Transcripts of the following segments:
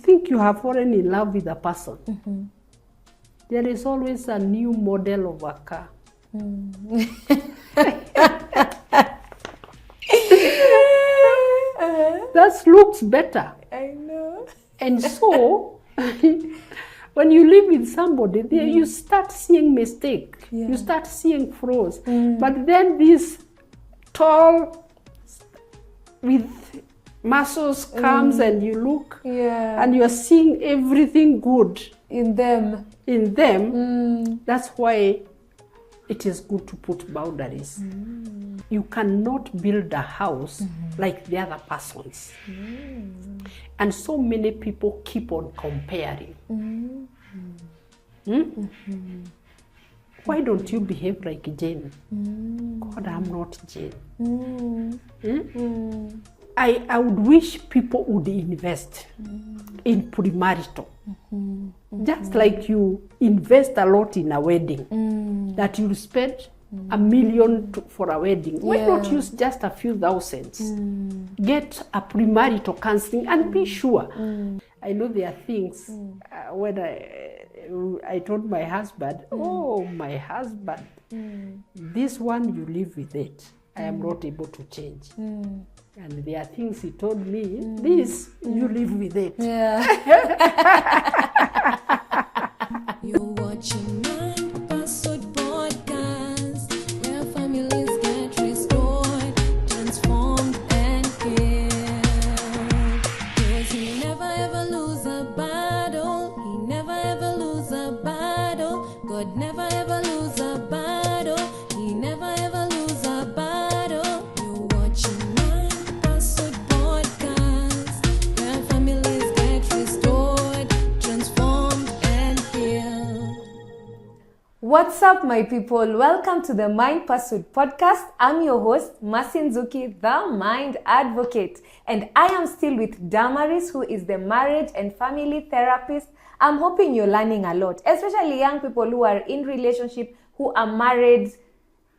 think you have fallen in love with a person, there is always a new model of a car. That looks better. I know. And so, when you live with somebody, there you start seeing mistake. Yeah. You start seeing flaws. But then this tall with muscles comes and you look and you're seeing everything good in them. That's why it is good to put boundaries. You cannot build a house like the other person's. And so many people keep on comparing. Why don't you behave like Jane? God, I'm not Jane. I would wish people would invest in premarital. Just like you invest a lot in a wedding, that you spend $1 million for a wedding. Why not use just a few thousands? Get a premarital counseling and be sure. I know there are things when I told my husband, oh, my husband, this one you live with it. I am not able to change. And there are things he told me, this, you live with it. You're watching Mind Pursuit Podcast, where families get restored, transformed, and healed. 'Cause he never ever lose a battle. He never ever lose a battle. God never ever lose a battle. He never ever lose a battle. You're watching Mind Pursuit Podcast, where families get restored, transformed, and healed. What's up, my people? Welcome to the Mind Pursuit Podcast. I'm your host, Masin Zuki, the Mind Advocate. And I am still with Damaris, who is the marriage and family therapist. I'm hoping you're learning a lot, especially young people who are in relationship, who are married.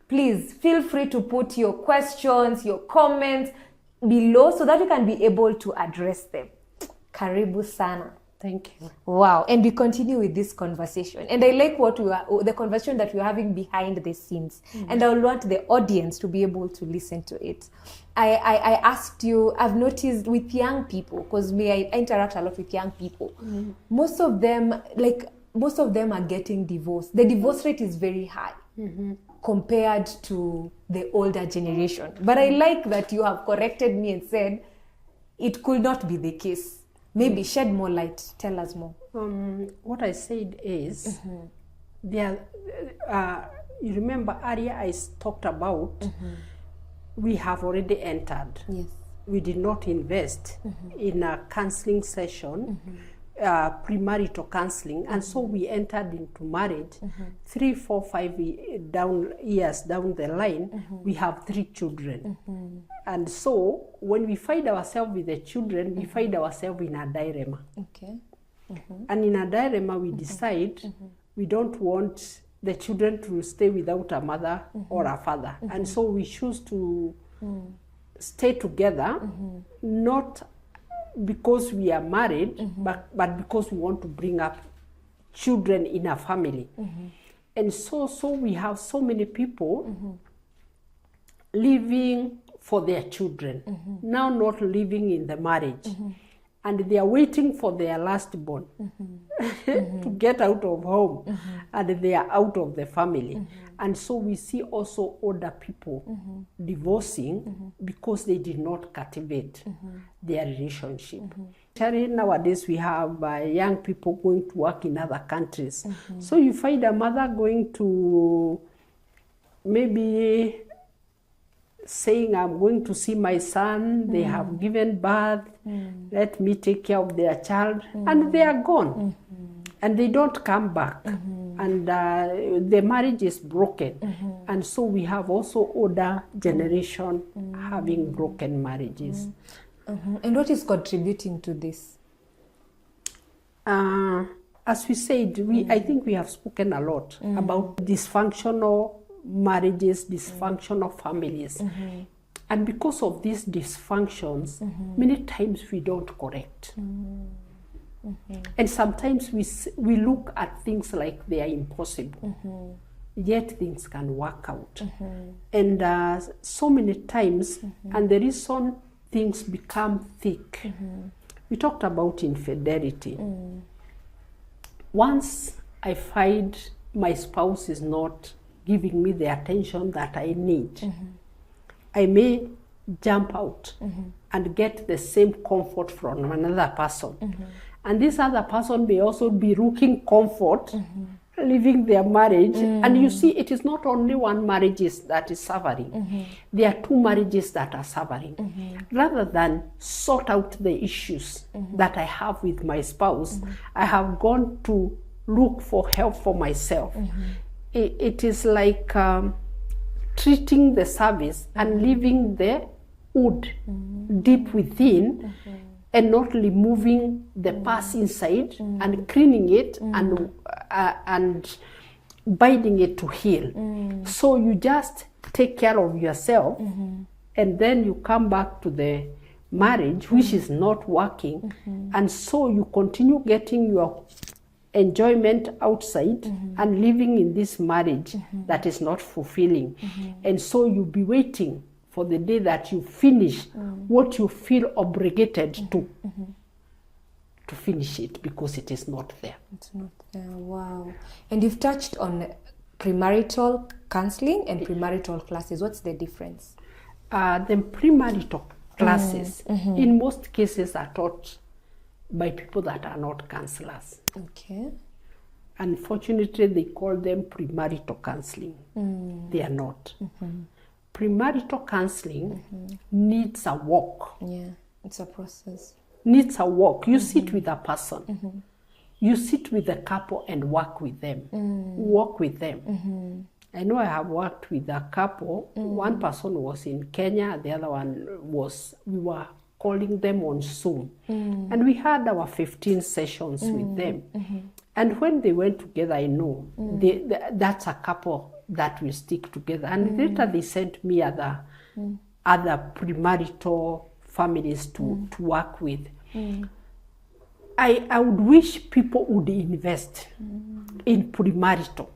Please feel free to put your questions, your comments below so that we can be able to address them. Karibu sana. Thank you. Wow. And we continue with this conversation. And I like the conversation that we're having behind the scenes. And I want the audience to be able to listen to it. I asked you, I've noticed with young people, because I interact a lot with young people, most of them are getting divorced. The divorce rate is very high compared to the older generation. But I like that you have corrected me and said it could not be the case. Maybe shed more light. Tell us more. What I said is, there. You remember earlier I talked about we have already entered. Yes. We did not invest in a counseling session, premarital counseling, and so we entered into marriage. 3, 4, 5 years down the line, we have 3 children. And so when we find ourselves with the children, we find ourselves in a dilemma. Okay. And in a dilemma, we decide we don't want the children to stay without a mother or a father. And so we choose to stay together, not because we are married, but because we want to bring up children in a family. And so we have so many people living for their children, now not living in the marriage. And they are waiting for their last born to get out of home, and they are out of the family. And so we see also older people divorcing because they did not cultivate their relationship. Nowadays we have young people going to work in other countries. So you find a mother going to maybe saying, I'm going to see my son, they have given birth, let me take care of their child, and they are gone. And they don't come back. And the marriage is broken. And so we have also older generation having broken marriages. And what is contributing to this? As we said, I think we have spoken a lot about dysfunctional marriages, dysfunctional families. And because of these dysfunctions, many times we don't correct. And sometimes we look at things like they are impossible, yet things can work out. And so many times, and the reason things become thick, we talked about infidelity. Once I find my spouse is not giving me the attention that I need, I may jump out and get the same comfort from another person. And this other person may also be looking comfort, leaving their marriage. And you see, it is not only one marriage that is suffering. There are two marriages that are suffering. Rather than sort out the issues that I have with my spouse, I have gone to look for help for myself. It is like treating the service and leaving the wood deep within, and not removing the pus inside and cleaning it and binding it to heal. So you just take care of yourself, and then you come back to the marriage, which is not working, and so you continue getting your enjoyment outside and living in this marriage that is not fulfilling. And so you'll be waiting for the day that you finish what you feel obligated to finish it, because it is not there. It's not there. Wow. And you've touched on premarital counseling and premarital classes. What's the difference? The premarital classes, in most cases, are taught by people that are not counselors. Okay. Unfortunately, they call them premarital counseling. They are not. Premarital counseling needs a walk. Yeah, it's a process. Needs a walk. You sit with a person. You sit with a couple and work with them. Walk with them. I know I have worked with a couple. One person was in Kenya, the other one was, we were calling them on Zoom. And we had our 15 sessions with them. And when they went together, I know that's a couple that will stick together. And later they sent me other premarital families to work with. I would wish people would invest in premarital.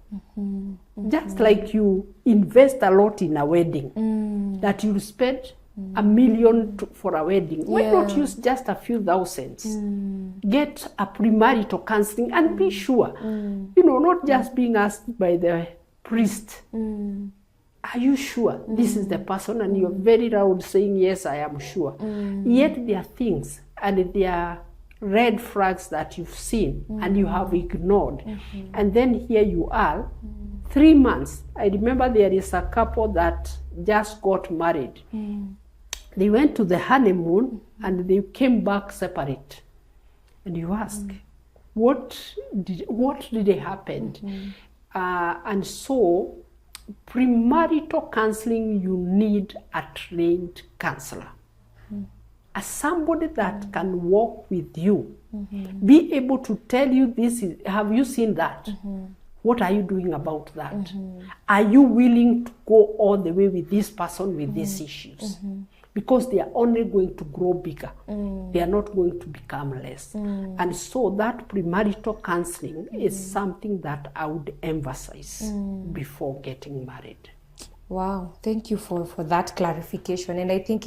Just like you invest a lot in a wedding, that you spend $1 million for a wedding. Why not use just a few thousands? Get a premarital counseling and be sure, not just being asked by the priest, are you sure this is the person? And you're very loud saying, yes, I am sure. Yet there are things and there are red flags that you've seen and you have ignored. And then here you are, 3 months. I remember there is a couple that just got married. They went to the honeymoon and they came back separate. And you ask, what did happen? And so, premarital counseling, you need a trained counselor. As somebody that can walk with you, be able to tell you this is, have you seen that? What are you doing about that? Are you willing to go all the way with this person with these issues? Because they are only going to grow bigger. They are not going to become less. And so that premarital counseling is something that I would emphasize before getting married. Wow, thank you for that clarification. And I think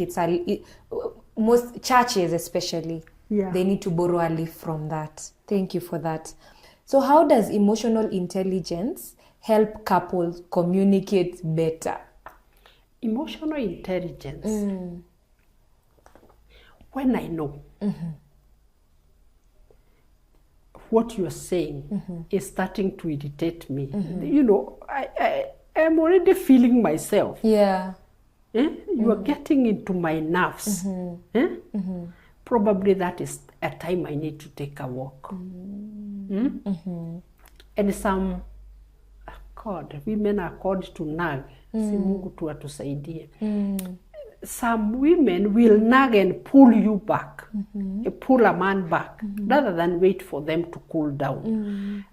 most churches especially, they need to borrow a leaf from that. Thank you for that. So how does emotional intelligence help couples communicate better? Emotional intelligence, when I know what you're saying is starting to irritate me, I am already feeling myself. Yeah. You are getting into my nerves. Probably that is a time I need to take a walk. And some, women are called to nag. Si Mungu tu atusaidie. Some women will nag and pull you back, pull a man back, rather than wait for them to cool down.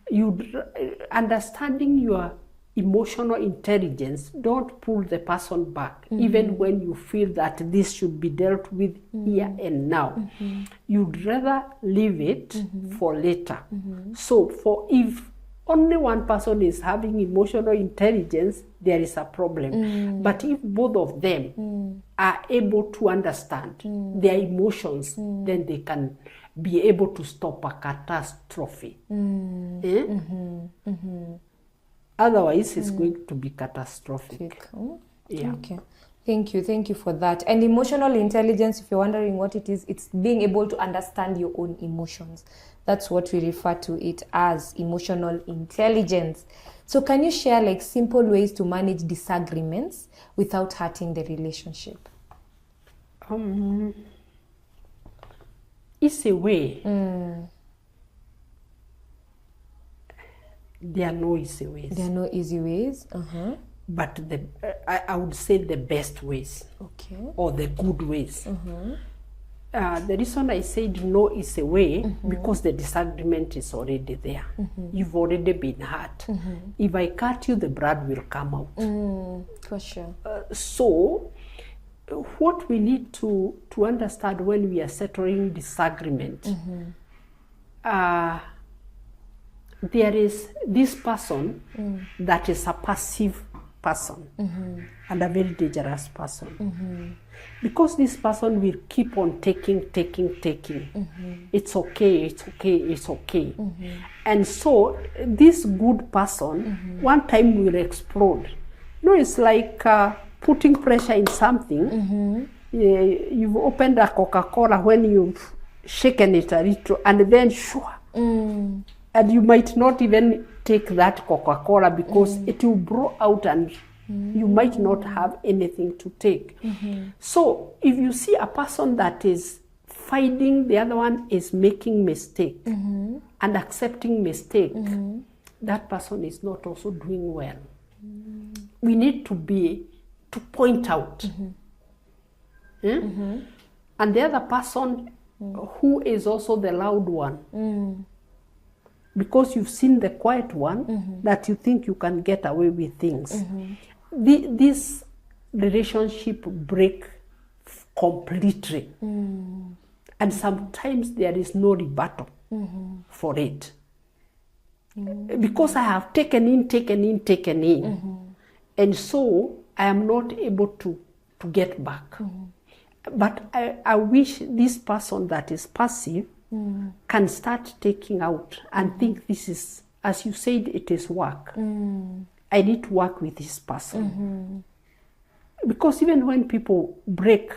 Understanding your emotional intelligence, don't pull the person back, even when you feel that this should be dealt with here and now. You'd rather leave it for later. So if only one person is having emotional intelligence, there is a problem. But if both of them are able to understand their emotions, then they can be able to stop a catastrophe. Otherwise, it's going to be catastrophic. Yeah. Okay. Thank you for that. And emotional intelligence, if you're wondering what it is, it's being able to understand your own emotions. That's what we refer to it as, emotional intelligence. So can you share like simple ways to manage disagreements without hurting the relationship? It's a way. There are no easy ways. There are no easy ways. But I would say the best ways. Okay. Or the good ways. The reason I said no is a way because the disagreement is already there. You've already been hurt. If I cut you, the blood will come out. For sure. So what we need to understand when we are settling disagreement, there is this person that is a passive person and a very dangerous person. Because this person will keep on taking. It's okay. And so this good person one time will explode. It's like putting pressure in something. You've opened a Coca-Cola, when you've shaken it a little, and then and you might not even take that Coca-Cola because it will blow out and you might not have anything to take. So if you see a person that is fighting, the other one is making mistake and accepting mistake, that person is not also doing well. We need to point out. And the other person who is also the loud one, because you've seen the quiet one that you think you can get away with things. This relationship break completely. And sometimes there is no rebuttal for it. Because I have taken in. And so I am not able to get back. But I wish this person that is passive can start taking out and think this is, as you said, it is work. I need to work with this person. Because even when people break,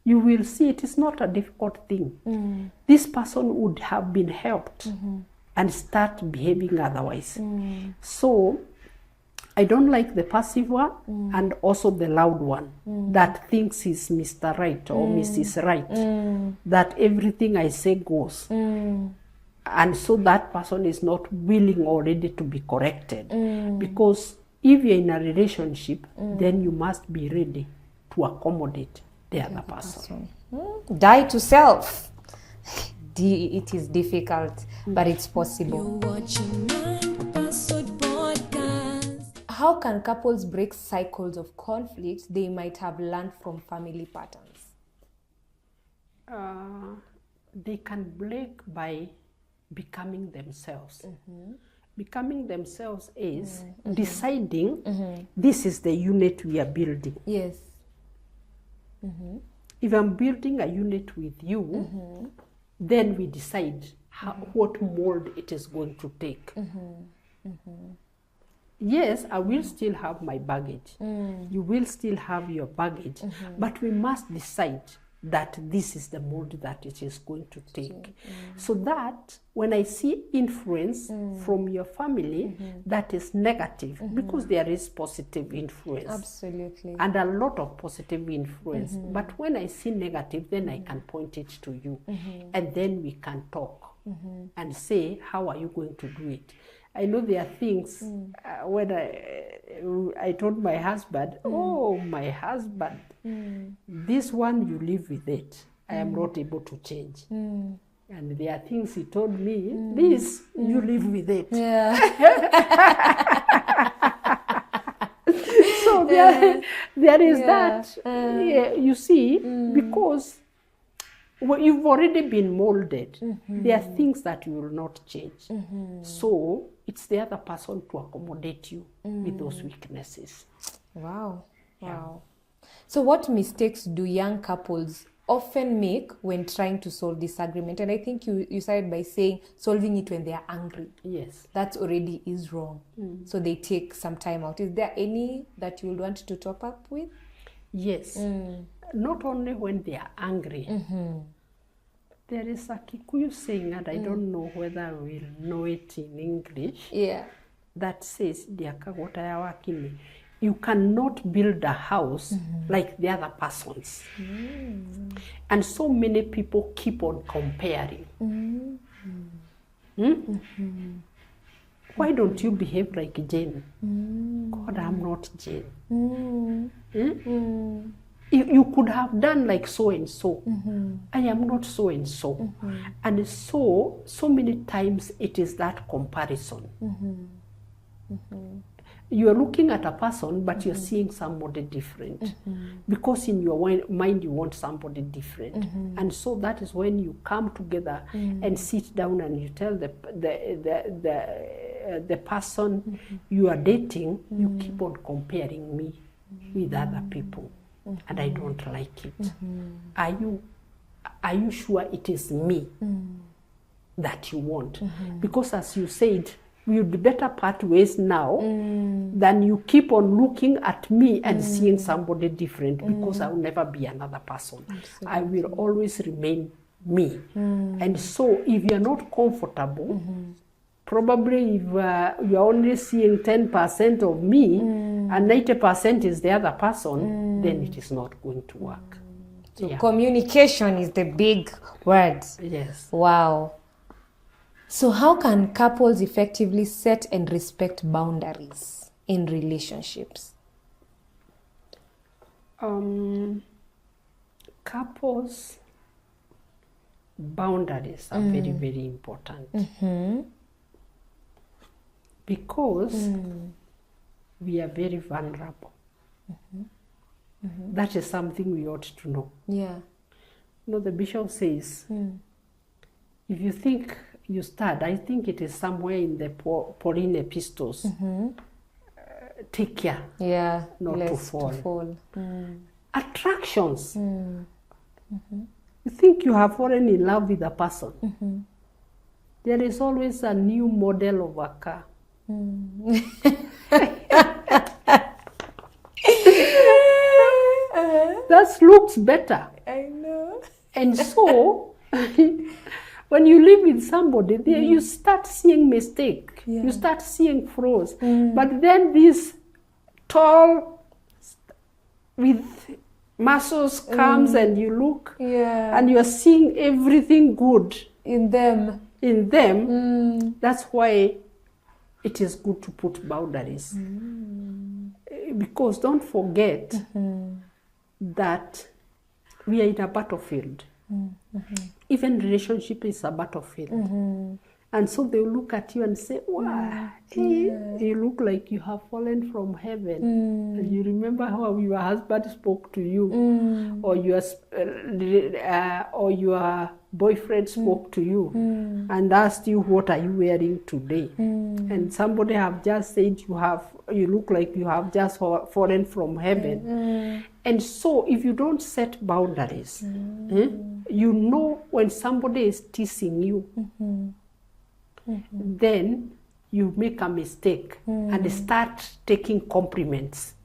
you will see it is not a difficult thing. This person would have been helped and start behaving otherwise. So I don't like the passive one and also the loud one that thinks he's Mr. Right or Mrs. Right, that everything I say goes. And so that person is not willing or ready to be corrected. Because if you're in a relationship, then you must be ready to accommodate the other person. Die to self. It is difficult, but it's possible. You're watching Man Password Podcast. How can couples break cycles of conflict they might have learned from family patterns? They can break by becoming themselves. Becoming themselves is deciding this is the unit we are building. Yes. If I'm building a unit with you, then we decide what mold it is going to take. Yes, I will still have my baggage. You will still have your baggage. But we must decide that this is the mold that it is going to take. So that when I see influence from your family that is negative, because there is positive influence. Absolutely. And a lot of positive influence. But when I see negative, then I can point it to you. And then we can talk and say, how are you going to do it? I know there are things when I told my husband, oh, my husband, this one you live with it. I am not able to change. And there are things he told me, this, you live with it. Yeah. So there is that. You see, because you've already been molded. There are things that you will not change. So it's the other person to accommodate you with those weaknesses. Wow. Wow. So what mistakes do young couples often make when trying to solve disagreement? And I think you started by saying solving it when they are angry. Yes. That already is wrong. So they take some time out. Is there any that you would want to top up with? Yes. Not only when they are angry. There is a Kikuyu saying, and I don't know whether we'll know it in English, that says, you cannot build a house like the other person's. And so many people keep on comparing. Why don't you behave like Jane? God, I'm not Jane. You could have done like so and so. I am not so and so. And so many times it is that comparison. You are looking at a person, but you're seeing somebody different. Because in your mind you want somebody different. And so that is when you come together and sit down and you tell the person you are dating, you keep on comparing me with other people. And I don't like it. Are you sure it is me that you want? Because as you said, you'd better part ways now than you keep on looking at me and seeing somebody different, because I will never be another person. I will always remain me. And so if you're not comfortable, probably if you're only seeing 10% of me and 90% is the other person, then it is not going to work. So communication is the big word. Yes. Wow. So how can couples effectively set and respect boundaries in relationships? Couples boundaries are very, very important. Because we are very vulnerable. That is something we ought to know. Yeah. You know, the bishop says, if you think you start, I think it is somewhere in the Pauline epistles, take care not to fall. Attractions. You think you have fallen in love with a person. There is always a new model of a car. That looks better. I know. And so when you live with somebody, there you start seeing mistake. You start seeing flaws. But then this tall with muscles comes and you look and you are seeing everything good in them. That's why it is good to put boundaries. Because don't forget that we are in a battlefield. Even relationship is a battlefield. And so they will look at you and say, wow, you look like you have fallen from heaven. And you remember how your husband spoke to you, or your boyfriend spoke to you and asked you, what are you wearing today? And somebody have just said you look like you have just fallen from heaven. And so if you don't set boundaries, you know when somebody is teasing you, then you make a mistake and start taking compliments.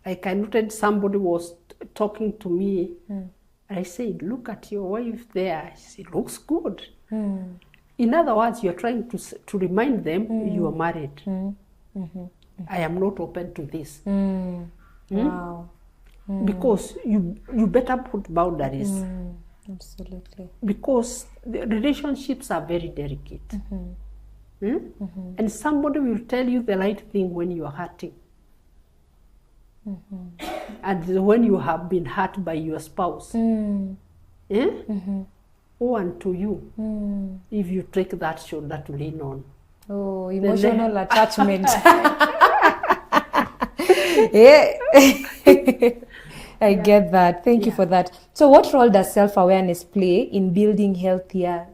Like I noted somebody was talking to me, and I said, look at your wife there. She looks good. In other words, you're trying to remind them you are married. I am not open to this. Wow. Because you better put boundaries. Absolutely. Because the relationships are very delicate. And somebody will tell you the right thing when you are hurting. And when you have been hurt by your spouse. Oh, and to you, if you take that shoulder to lean on, Oh, emotional attachment. Yeah. I get that. Thank you for that. So what role does self-awareness play in building healthier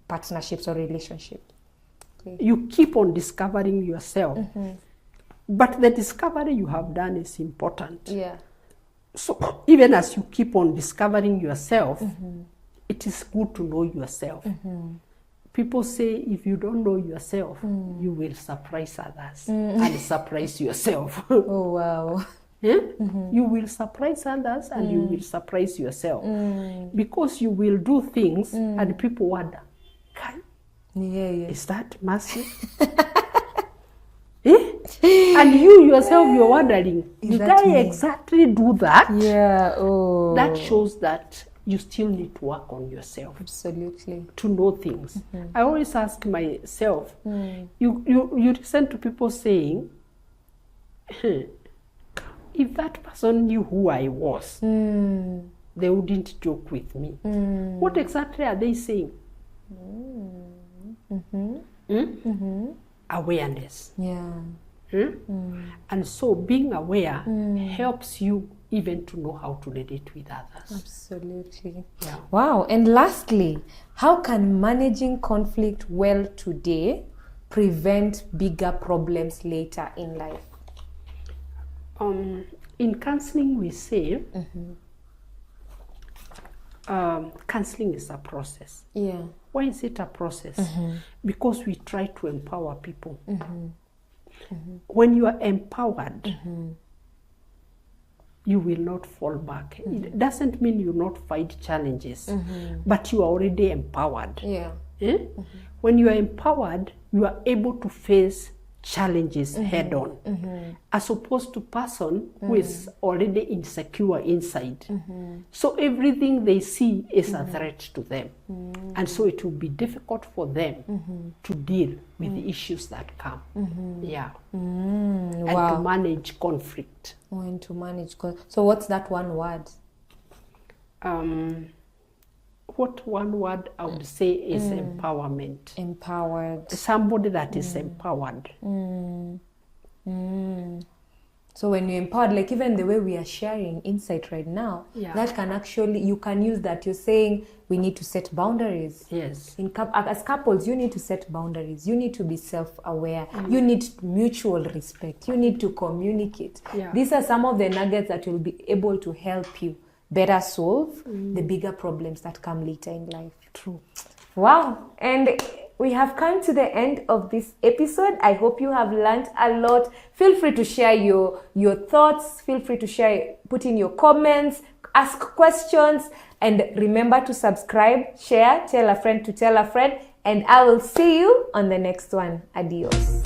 partnerships or relationships? You keep on discovering yourself. But the discovery you have done is important. Yeah. So even as you keep on discovering yourself, it is good to know yourself. People say if you don't know yourself, you will surprise others and surprise yourself. Oh, wow. You will surprise others and you will surprise yourself. Because you will do things and people wonder, is that mercy? And you yourself, you're wondering, did I exactly do that? Yeah. Oh. That shows that you still need to work on yourself. Absolutely. To know things. I always ask myself, you listen to people saying, if that person knew who I was, they wouldn't joke with me. What exactly are they saying? Awareness. Yeah. And so being aware helps you even to know how to relate with others. Absolutely. Yeah. Wow. And lastly, how can managing conflict well today prevent bigger problems later in life? In counseling, we say counseling is a process. Yeah. Why is it a process? Because we try to empower people. When you are empowered, you will not fall back. It doesn't mean you not fight challenges, but you are already empowered. Yeah. When you are empowered, you are able to face challenges head on, as opposed to person who is already insecure inside. So everything they see is a threat to them, and so it will be difficult for them to deal with the issues that come. And to manage conflict. And to manage. So what's that one word? What one word I would say is empowerment. Empowered. Somebody that is empowered. So when you're empowered, like even the way we are sharing insight right now, that can actually, you can use that. You're saying we need to set boundaries. Yes. As couples, you need to set boundaries. You need to be self-aware. You need mutual respect. You need to communicate. These are some of the nuggets that will be able to help you better solve the bigger problems that come later in life. True. Wow. And we have come to the end of this episode. I hope you have learned a lot. Feel free to share your thoughts. Feel free to share, put in your comments, ask questions, and remember to subscribe, share, tell a friend to tell a friend, and I will see you on the next one. Adios.